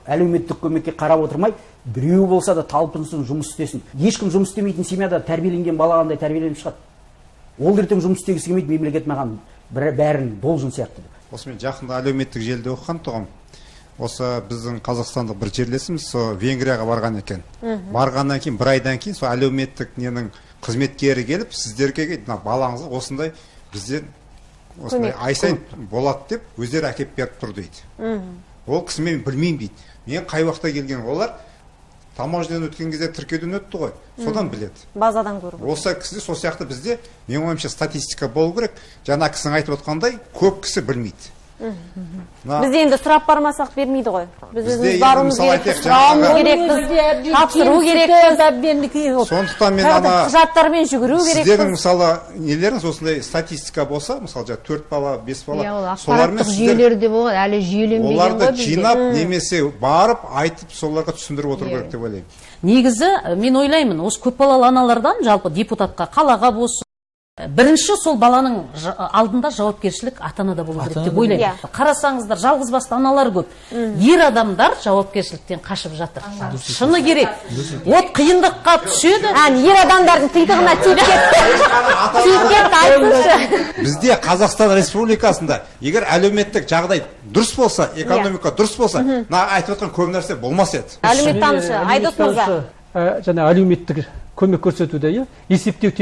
әлеуметтік көмекке қарап отырмай, біреу болса да талпынсын, жұмыс істесін. Ешкім жұмыс істемейтін семьяда тәрбиеленген бала қандай тәрбиеленіп шығады. Ол ертең жұмыс істегісі келмейді, мемлекет маған бәрін должен сияқты. Осымен жақында әлеуметтік желіде оқыған тұғым. Осы біздің қазақстандық бір жерлесіміз Венгрияға барған екен. Барғаннан кейін, бір айдан кейін сол әлеуметтік ненің қызметкері келіп, сіздерге балаңызға осындай бізден осындай ай сайын болады деп өздері әкеп беріп тұр дейді. Ол кісі мен білмеймін дейді. Мен қай уақытта келген олар таможнядан өткен кезде тіркеуден өтті ғой. Содан біледі. Базадан көріп. Осы кісі сол сияқты бізде менің ойымша статистика болу керек. Жаңа кісінің айтып отқандай көп кісі білмейді. Біз енді сұрап бармасақ бермейді ғой. Біз өзіміз баруымыз керек, сұрауымыз керекпіз, тапсыру керекпіз. Сондықтан мен құжаттармен жүгіру керекпіз. Сіздердің мысалы нелеріңіз осындай статистика болса, мысалы 4 бала, 5 бала, солармен жүйелерде болады, әлі жүйеленбеген ғой. Оларды жинап немесе барып айтып соларға түсіндіріп отыру керек деп ойлаймын. Негізі мен ойлаймын, осы көпбалалы аналардан жалпы депутатқа, қалаға болсын, бірінші сол баланың алдында жауапкершілік ата-анада болу керек деп ойлаймын. Қарасаңыздар, жалғыз басты аналар көп. Ер адамдар жауапкершіліктен қашып жатыр. Шыны керек. От қиындыққа түседі. Ер адамдардың титығына тиіп кетті, айтыңызшы. Бізде Қазақстан Республикасында егер әлеуметтік жағдай дұрыс болса, экономика дұрыс болса, айтып отқан көп нәрсе болмас еді. Әлеуметтанушы, Айдос мырза. Жаңа әлеуметтік көмек көрсетуде, есептеу